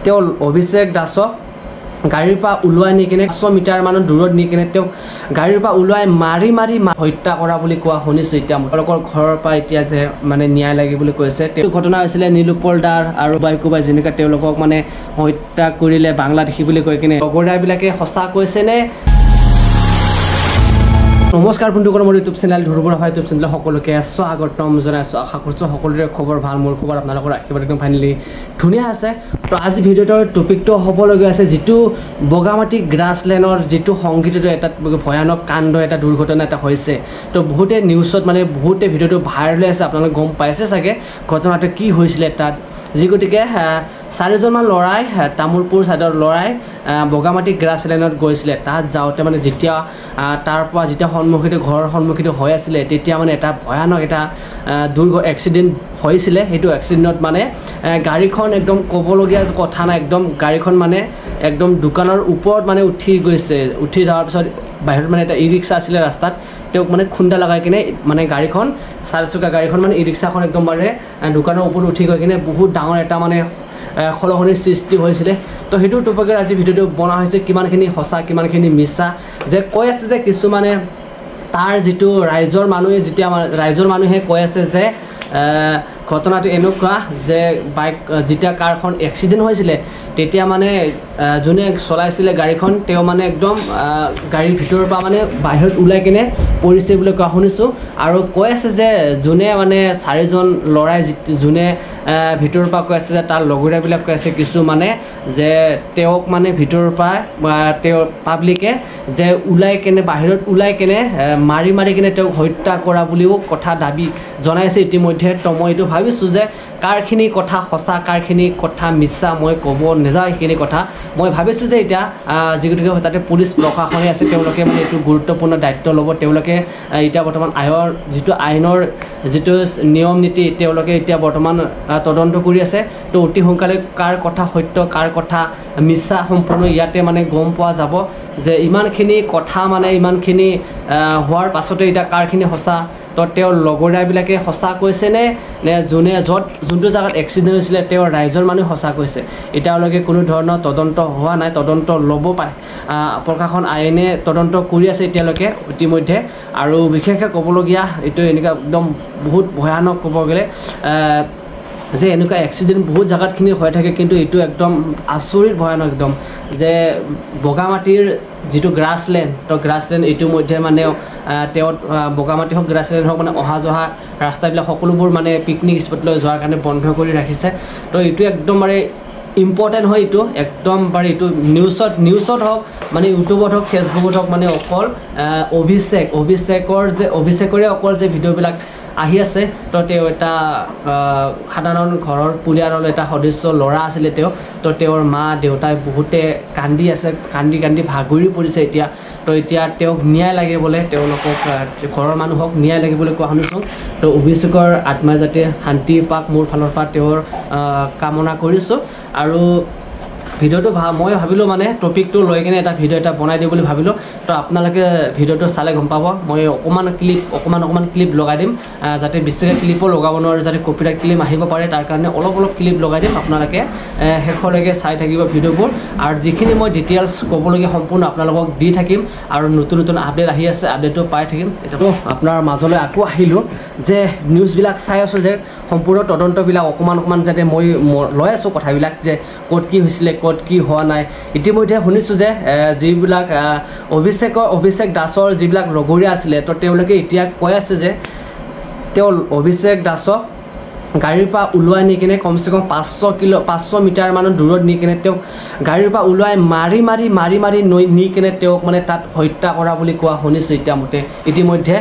তেওঁ অভিষেক দাসক গাড়ীৰ পৰা ওলোৱাই নি কিনে 100 মিটাৰ মান দূৰত নি কিনে তেওঁ গাড়ীৰ পৰা ওলোৱাই মাৰি হত্যা কৰা বুলি কোৱা শুনিছোঁ। এতিয়া তেওঁলোকৰ ঘৰৰ পৰা এতিয়া যে মানে ন্যায় লাগে বুলি কৈছে। তেওঁ ঘটনা হৈছিলে নীলোৎপল দাৰ আৰু বাইকুবাই যেনেকৈ তেওঁলোকক মানে হত্যা কৰিলে বাংলাদেশী বুলি কৈ কিনে লগৰীয়াবিলাকে সঁচা কৈছেনে? নমস্কাৰ বন্ধুসকল, মোৰ ইউটিউব চেনেল ধুৰবুঢ়া ভাই ইউটিউব চেনেল সকলোকে স্বাগতম জনাইছোঁ। আশা কৰিছোঁ সকলোৰে খবৰ ভাল। মোৰ খবৰ আপোনালোকৰ একেবাৰে একদম ফাইনেলি ধুনীয়া আছে। তো আজি ভিডিঅ'টোৰ টপিকটো হ'বলগীয়া আছে যিটো বগামাটি গ্ৰাছলেণ্ডৰ যিটো সংঘটিত এটা ভয়ানক কাণ্ড, এটা দুৰ্ঘটনা এটা হৈছে। তো বহুতে নিউজত মানে বহুতে ভিডিঅ'টো ভাইৰেল হৈ আছে, আপোনালোকে গম পাইছে চাগে ঘটনাটো কি হৈছিলে তাত। যি গতিকে 4জনমান ল'ৰাই তামোলপুৰ ছাইডৰ ল'ৰাই বগামাটি গ্ৰাছলেণ্ডত গৈছিলে। তাত যাওঁতে মানে যেতিয়া তাৰ পৰা যেতিয়া ঘৰৰ সন্মুখীন হৈ আছিলে তেতিয়া মানে এটা ভয়ানক এটা এক্সিডেণ্ট হৈছিলে। সেইটো এক্সিডেণ্টত মানে গাড়ীখন একদম ক'বলগীয়া কথা নাই, একদম গাড়ীখন মানে একদম দোকানৰ ওপৰত মানে উঠি গৈছে। উঠি যোৱাৰ পিছত বাহিৰত মানে এটা ই ৰিক্সা আছিলে ৰাস্তাত, তেওঁক মানে খুন্দা লগাই কিনে মানে গাড়ীখন 4চকীয়া গাড়ীখন মানে ই ৰিক্সাখন একদম মানে দোকানৰ ওপৰত উঠি গৈ কিনে বহুত ডাঙৰ এটা মানে খলখনিৰ সৃষ্টি হৈছিলে। তো সেইটো টপিকত আজি ভিডিঅ'টো বনোৱা হৈছে, কিমানখিনি সঁচা কিমানখিনি মিছা। যে কৈ আছে যে কিছুমানে তাৰ যিটো ৰাইজৰ মানুহে কৈ আছে যে ঘটনাটো এনেকুৱা যে যেতিয়া কাৰখন এক্সিডেণ্ট হৈছিলে তেতিয়া মানে যোনে চলাইছিলে গাড়ীখন তেওঁ মানে একদম গাড়ীৰ ভিতৰৰ পৰা মানে বাহিৰত ওলাই কিনে পৰিছে বুলি কোৱা শুনিছোঁ। আৰু কৈ আছে যে যোনে মানে 4জন ল'ৰাই যোনে ভিতৰৰ পৰা কৈ আছে যে তাৰ লগৰীয়াবিলাক কৈ আছে কিছু মানে যে তেওঁক মানে ভিতৰৰ পৰা তেওঁ পাব্লিকে যে বাহিৰত ওলাই কেনে মাৰি কিনে তেওঁক হত্যা কৰা বুলিও কথা দাবী জনাইছে ইতিমধ্যে। তো মই এইটো ভাবিছোঁ যে কাৰখিনি কথা সঁচা কাৰখিনি কথা মিছা মই ক'ব নাযাওঁ। সেইখিনি কথা মই ভাবিছোঁ যে এতিয়া যিগতিকে তাতে পুলিচ প্ৰশাসনে আছে, তেওঁলোকে মানে এইটো গুৰুত্বপূৰ্ণ দায়িত্ব ল'ব। তেওঁলোকে এতিয়া বৰ্তমান আইনৰ যিটো নিয়ম নীতি তেওঁলোকে এতিয়া বৰ্তমান তদন্ত কৰি আছে। তো অতি সোনকালে কাৰ কথা সত্য কাৰ কথা মিছা সম্পূৰ্ণ ইয়াতে মানে গম পোৱা যাব যে ইমানখিনি কথা মানে ইমানখিনি হোৱাৰ পাছতে এতিয়া কাৰখিনি সঁচা। তো তেওঁৰ লগৰীয়াবিলাকে সঁচা কৈছেনে নে যোনটো জেগাত এক্সিডেণ্ট হৈছিলে তেওঁৰ ৰাইজৰ মানুহে সঁচা কৈছে? এতিয়ালৈকে কোনো ধৰণৰ তদন্ত হোৱা নাই, তদন্ত ল'ব পাৰে। প্ৰশাসন আইনে তদন্ত কৰি আছে এতিয়ালৈকে ইতিমধ্যে। আৰু বিশেষকৈ ক'বলগীয়া এইটো এনেকুৱা একদম বহুত ভয়ানক ক'ব গ'লে যে এনেকুৱা এক্সিডেণ্ট বহুত জেগাতখিনি হৈ থাকে, কিন্তু এইটো একদম আচৰিত ভয়ানক একদম যে বগামাটিৰ যিটো গ্ৰাছলেণ্ড, তো গ্ৰাছলেণ্ড ইতিমধ্যে মানে তেওঁ বগামাটি হওক গ্ৰাছলেণ্ড হওক মানে অহা যোৱা ৰাস্তাবিলাক সকলোবোৰ মানে পিকনিক স্পটলৈ যোৱাৰ কাৰণে বন্ধ কৰি ৰাখিছে। তো এইটো একদম মানে ইম্পৰ্টেণ্ট হয়, এইটো একদম বাৰু এইটো নিউজত হওক মানে ইউটিউবত হওক ফেচবুকত হওক মানে অকল অভিষেকৰে অকল যে ভিডিঅ'বিলাক আহি আছে। তো তেওঁ এটা সাধাৰণ ঘৰৰ পৰিয়ালৰ এটা সদস্য ল'ৰা আছিলে তেওঁ। তো তেওঁৰ মা দেউতাই বহুতে কান্দি আছে, কান্দি ভাগৰি পৰিছে এতিয়া। তো এতিয়া তেওঁক ন্যায় লাগে বোলে, তেওঁলোকক ঘৰৰ মানুহক ন্যায় লাগে বুলি কোৱা শুনিছোঁ। তো অভিষেকৰ আত্মা যাতে শান্তি পাওক মোৰ ফালৰ পৰা তেওঁৰ কামনা কৰিছোঁ। আৰু ভিডিঅ'টো মই ভাবিলোঁ মানে টপিকটো লৈ কিনে এটা ভিডিঅ' এটা বনাই দিওঁ বুলি ভাবিলোঁ। তো আপোনালোকে ভিডিঅ'টো চালে গম পাব। মই অকণমান ক্লিপ লগাই দিম, যাতে বেছিকৈ ক্লিপো লগাব নোৱাৰোঁ, যাতে কপিৰাইট ক্লেইম আহিব পাৰে। তাৰ কাৰণে অলপ ক্লিপ লগাই দিম, আপোনালোকে শেষলৈকে চাই থাকিব ভিডিঅ'বোৰ। আৰু যিখিনি মই ডিটেইলছ ক'বলগীয়া সম্পূৰ্ণ আপোনালোকক দি থাকিম। আৰু নতুন আপডেট আহি আছে, আপডেটটো পাই থাকিম। এতিয়াতো আপোনাৰ মাজলৈ আকৌ আহিলোঁ যে নিউজবিলাক চাই আছোঁ যে সম্পূৰ্ণ তদন্তবিলাক অকণমান যাতে মই লৈ আছোঁ কথাবিলাক যে ক'ত কি হৈছিলে ক'ত কি হোৱা নাই। ইতিমধ্যে শুনিছোঁ যে যিবিলাক অভিষেক দাসৰ যিবিলাক লগৰীয়া আছিলে, তো তেওঁলোকে এতিয়া কৈ আছে যে তেওঁ অভিষেক দাসক গাড়ীৰ পৰা ওলোৱাই নি কিনে কমচে কম 500 মিটাৰ মান দূৰত নি কিনে তেওঁক গাড়ীৰ পৰা ওলোৱাই মাৰি নি কিনে তেওঁক মানে তাত হত্যা কৰা বুলি কোৱা শুনিছোঁ। ইতিমধ্যে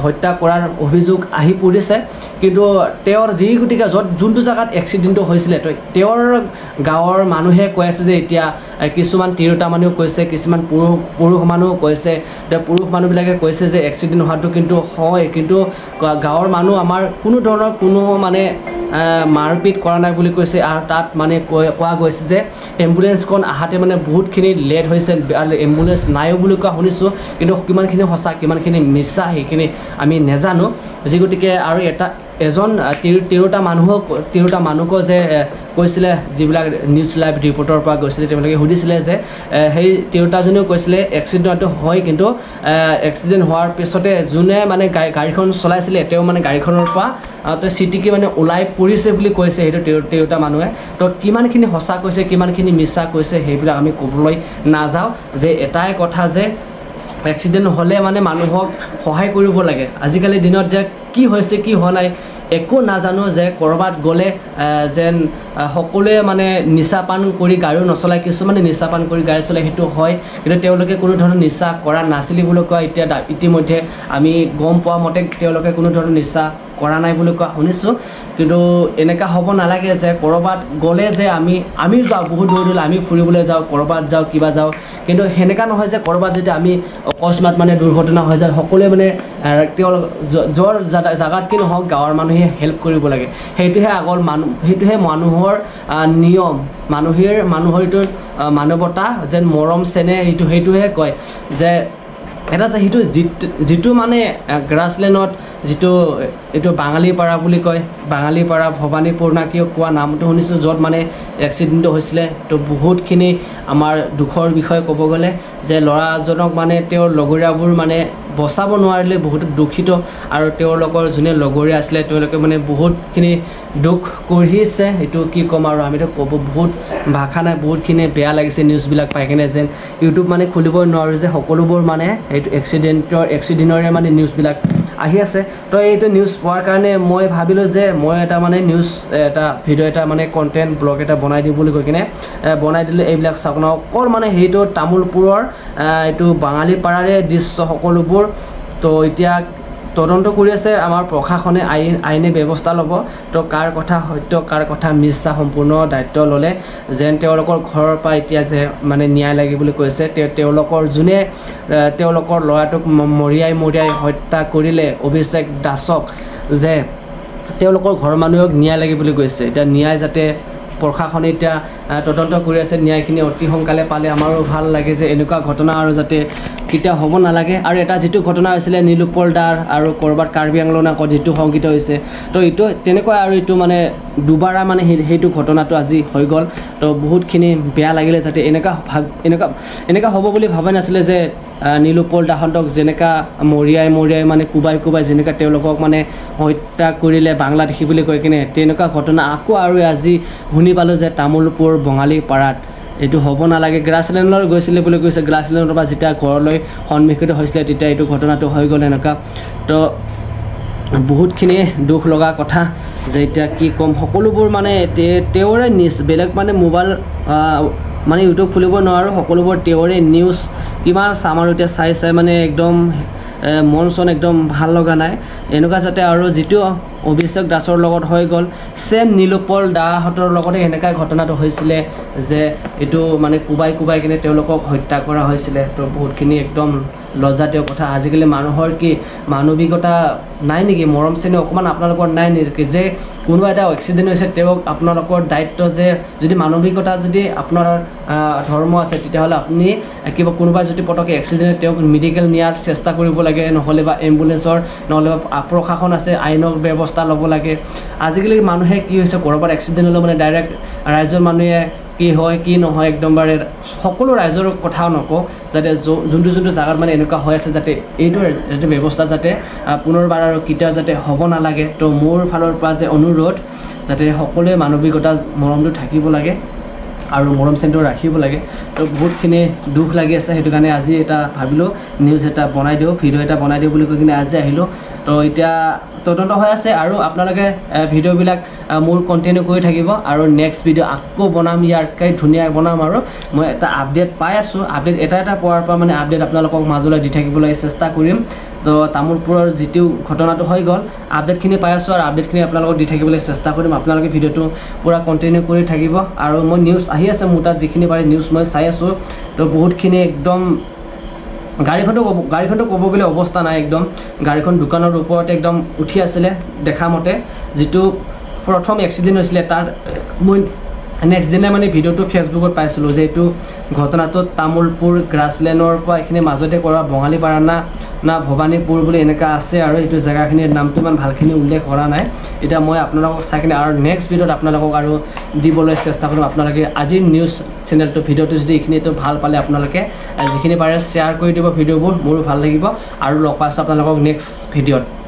হত্যা কৰাৰ অভিযোগ আহি পৰিছে। কিন্তু তেওঁৰ গতিকে যোনটো জেগাত এক্সিডেণ্টটো হৈছিলে তো তেওঁৰ গাঁৱৰ মানুহে কৈ আছে যে এতিয়া কিছুমান তিৰোতা মানুহেও কৈছে, কিছুমান পুৰুষ মানুহো কৈছে। পুৰুষ মানুহবিলাকে কৈছে যে এক্সিডেণ্ট হোৱাটো কিন্তু হয়, কিন্তু গাঁৱৰ মানুহ আমাৰ কোনো ধৰণৰ কোনো মানে মাৰপিট কৰা নাই বুলি কৈছে। আৰু তাত মানে কোৱা গৈছে যে এম্বুলেঞ্চখন আহাতে মানে বহুতখিনি লেট হৈছে আৰু এম্বুলেঞ্চ নাইও বুলি কোৱা শুনিছোঁ। কিন্তু কিমানখিনি সঁচা কিমানখিনি মিছা সেইখিনি আমি নাজানো। যি গতিকে আৰু এজন তিৰোতা মানুহকো যে কৈছিলে যিবিলাক নিউজ লাইভ ৰিপৰ্টৰ পৰা গৈছিলে তেওঁলোকে সুধিছিলে যে সেই তিৰোতাজনেও কৈছিলে এক্সিডেণ্টটো হয় কিন্তু এক্সিডেণ্ট হোৱাৰ পিছতে যোনে মানে গাড়ীখন চলাইছিলে তেওঁ মানে গাড়ীখনৰ পৰা চিটিকি মানে ওলাই পৰিছে বুলি কৈছে সেইটো তিৰোতা মানুহে তো কিমানখিনি সঁচা কৈছে কিমানখিনি মিছা কৈছে সেইবিলাক আমি ক'বলৈ নাযাওঁ যে এটাই কথা যে এক্সিডেণ্ট হ'লে মানে মানুহক সহায় কৰিব লাগে আজিকালি দিনত যে কি হৈছে কি হোৱা নাই একো নাজানো যে ক'ৰবাত গ'লে যেন সকলোৱে মানে নিচা পান কৰি গাড়ীও নচলায় কিছুমানে নিচা পান কৰি গাড়ী চলায় সেইটো হয় কিন্তু তেওঁলোকে কোনো ধৰণৰ নিচা কৰা নাছিলে বুলি কোৱা ইতিমধ্যে আমি গম পোৱা মতে তেওঁলোকে কোনো ধৰণৰ নিচা কৰা নাই বুলি কোৱা শুনিছোঁ কিন্তু এনেকুৱা হ'ব নালাগে যে ক'ৰবাত গ'লে যে আমি যাওঁ বহুত দূৰ আমি ফুৰিবলৈ যাওঁ ক'ৰবাত যাওঁ কিবা যাওঁ কিন্তু সেনেকুৱা নহয় যে ক'ৰবাত যদি আমি অকস্মাত মানে দুৰ্ঘটনা হৈ যায় সকলোৱে মানে তেওঁলোক য'ৰ জেগাত কি নহওক গাঁৱৰ মানুহে হেল্প কৰিব লাগে সেইটোহে মানুহৰ নিয়ম মানুহৰ এইটো মানৱতা যেন মৰম চেনেহ সেইটোহে কয় যে এটা যে সেইটো যিটো মানে গ্ৰাছলেণ্ডত যিটো এইটো বাঙালীপাৰা বুলি কয় বাঙালীপাৰা ভৱানীপুৰ না কিয় কোৱা নামটো শুনিছোঁ য'ত মানে এক্সিডেণ্টটো হৈছিলে তো বহুতখিনি আমাৰ দুখৰ বিষয়ে ক'ব গ'লে যে ল'ৰাজনক মানে তেওঁৰ লগৰীয়াবোৰ মানে বচাব নোৱাৰিলে বহুত দুখিত আৰু তেওঁলোকৰ যোনে লগৰীয়া আছিলে তেওঁলোকে মানে বহুতখিনি দুখ কঢ়িছে সেইটো কি ক'ম আৰু আমিতো ক'ব বহুত ভাষা নাই বহুতখিনি বেয়া লাগিছে নিউজবিলাক পাই কিনে যেন ইউটিউব মানে খুলিবই নোৱাৰোঁ যে সকলোবোৰ মানে এইটো এক্সিডেণ্টৰে মানে নিউজবিলাক আহি আছে তো এইটো নিউজ পোৱাৰ কাৰণে মই ভাবিলোঁ যে মই এটা মানে ভিডিঅ' এটা মানে কণ্টেণ্ট ব্লগ এটা বনাই দিওঁ বুলি কৈ কিনে বনাই দিলোঁ এইবিলাক চাওক ন অকল মানে সেইটো তামোলপুৰৰ এইটো বাঙালীপাৰাৰে দৃশ্য সকলোবোৰ তো এতিয়া তদন্ত কৰি আছে আমাৰ প্ৰশাসনে আইনী ব্যৱস্থা ল'ব তো কাৰ কথা সত্য কাৰ কথা মিছা সম্পূৰ্ণ দায়িত্ব ল'লে যেন তেওঁলোকৰ ঘৰৰ পৰা এতিয়া যে মানে ন্যায় লাগে বুলি কৈছে তেওঁলোকৰ যোনে তেওঁলোকৰ ল'ৰাটোক মৰিয়াই হত্যা কৰিলে অভিষেক দাসক যে তেওঁলোকৰ ঘৰৰ মানুহক ন্যায় লাগে বুলি কৈছে এতিয়া ন্যায় যাতে প্ৰশাসনে এতিয়া তদন্ত কৰি আছে ন্যায়খিনি অতি সোনকালে পালে আমাৰো ভাল লাগে যে এনেকুৱা ঘটনা আৰু যাতে কেতিয়াও হ'ব নালাগে আৰু এটা যিটো ঘটনা হৈছিলে নীলোৎপল দাৰ আৰু ক'ৰবাত কাৰ্বি আংলঙত আকৌ যিটো সংঘটিত হৈছে তো এইটো তেনেকুৱা আৰু এইটো মানে দুবাৰা মানে সেইটো ঘটনাটো আজি হৈ গ'ল তো বহুতখিনি বেয়া লাগিলে যাতে এনেকুৱা হ'ব বুলি ভবা নাছিলে যে নীলোৎপল দাহঁতক যেনেকুৱা মৰিয়াই মানে কোবাই যেনেকুৱা তেওঁলোকক মানে হত্যা কৰিলে বাংলাদেশী বুলি কৈ কিনে তেনেকুৱা ঘটনা আকৌ আৰু আজি শুনি পালোঁ যে তামোলপুৰ বঙালীপাৰাত এইটো হ'ব নালাগে গ্ৰাছলেণ্ডলৈ গৈছিলে বুলি কৈছে গ্ৰাছলেণ্ডৰ পৰা যেতিয়া ঘৰলৈ সন্মুখীন হৈছিলে তেতিয়া এইটো ঘটনাটো হৈ গ'ল এনেকুৱা তো বহুতখিনি দুখ লগা কথা যে এতিয়া কি ক'ম সকলোবোৰ মানে তেওঁৰে নিউজ বেলেগ মানে মোবাইল মানে ইউটিউব খুলিব নোৱাৰোঁ সকলোবোৰ তেওঁৰে নিউজ কিমান চাম আৰু এতিয়া চাই মানে একদম মন চন একদম ভাল লগা নাই এনেকুৱা যাতে আৰু যিটো অভিষেক দাসৰ লগত হৈ গ'ল চেম নীলোৎপল দাহঁতৰ লগতে এনেকুৱা ঘটনাটো হৈছিলে যে এইটো মানে কোবাই কিনে তেওঁলোকক হত্যা কৰা হৈছিলে তো বহুতখিনি একদম লজ্জাতীয় কথা আজিকালি মানুহৰ কি মানৱিকতা নাই নেকি মৰম চেনেহ অকণমান আপোনালোকৰ নাই নেকি যে কোনোবা এটা এক্সিডেণ্ট হৈছে তেওঁক আপোনালোকৰ দায়িত্ব যে যদি মানৱিকতা যদি আপোনাৰ ধৰ্ম আছে তেতিয়াহ'লে আপুনি কিবা কোনোবা যদি পটককৈ এক্সিডেণ্ট তেওঁক মেডিকেল নিয়াৰ চেষ্টা কৰিব লাগে নহ'লে বা এম্বুলেঞ্চৰ নহ'লে বা প্ৰশাসন আছে আইনৰ ব্যৱস্থা ল'ব লাগে আজিকালি মানুহে কি হৈছে ক'ৰবাত এক্সিডেণ্ট হ'লে মানে ডাইৰেক্ট ৰাইজৰ মানুহে কি হয় কি নহয় একদমবাৰে সকলো ৰাইজৰ কথাও নকওঁ যাতে যোনটো জেগাত মানে এনেকুৱা হৈ আছে যাতে এইটো ব্যৱস্থা যাতে পুনৰবাৰ আৰু কেতিয়াও যাতে হ'ব নালাগে তো মোৰ ফালৰ পৰা যে অনুৰোধ যাতে সকলোৱে মানৱিকতা মৰমটো থাকিব লাগে আৰু মৰম চেনেহটো ৰাখিব লাগে তো বহুতখিনি দুখ লাগি আছে সেইটো কাৰণে আজি এটা ভাবিলোঁ নিউজ এটা বনাই দিওঁ ভিডিঅ' এটা বনাই দিওঁ বুলি কৈ কিনে আজি আহিলোঁ তো এতিয়া তদন্ত হৈ আছে আৰু আপোনালোকে ভিডিঅ'বিলাক মোৰ কণ্টিনিউ কৰি থাকিব আৰু নেক্সট ভিডিঅ' আকৌ বনাম ইয়াতকৈ ধুনীয়া বনাম আৰু মই এটা আপডেট পাই আছোঁ আপডেট এটা পোৱাৰ পৰা মানে আপডেট আপোনালোকক মাজলৈ দি থাকিবলৈ চেষ্টা কৰিম তো তামোলপুৰৰ যিটো ঘটনাটো হৈ গ'ল আপডেটখিনি পাই আছোঁ আৰু আপডেটখিনি আপোনালোকক দি থাকিবলৈ চেষ্টা কৰিম আপোনালোকে ভিডিঅ'টো পূৰা কণ্টিনিউ কৰি থাকিব আৰু মই নিউজ আহি আছে মোৰ তাত যিখিনি পাৰে নিউজ মই চাই আছোঁ তো বহুতখিনি একদম গাড়ীখনটো ক'ব গ'লে অৱস্থা নাই একদম গাড়ীখন দোকানৰ ওপৰতে একদম উঠি আছিলে দেখা মতে যিটো প্ৰথম এক্সিডেণ্ট হৈছিলে তাৰ মই নেক্সট দিনা মানে ভিডিঅ'টো ফেচবুকত পাইছিলোঁ যে এইটো ঘটনাটোত তামোলপুৰ গ্ৰাছলেণ্ডৰ পৰা এইখিনি মাজতে কৰা বঙালীপাৰা না না ভবানীপুৰ বুলি এনেকুৱা আছে আৰু এইটো জেগাখিনিৰ নামটো ইমান ভালখিনি উল্লেখ কৰা নাই এতিয়া মই আপোনালোকক চাই কিনে আৰু নেক্সট ভিডিঅ'ত আপোনালোকক আৰু দিবলৈ চেষ্টা কৰিম আপোনালোকে আজিৰ নিউজ চেনেলটো ভিডিঅ'টো যদি এইখিনিতো ভাল পালে আপোনালোকে যিখিনি পাৰে শ্বেয়াৰ কৰি দিব ভিডিঅ'বোৰ মোৰো ভাল লাগিব আৰু লগ পাইছোঁ আপোনালোকক নেক্সট ভিডিঅ'ত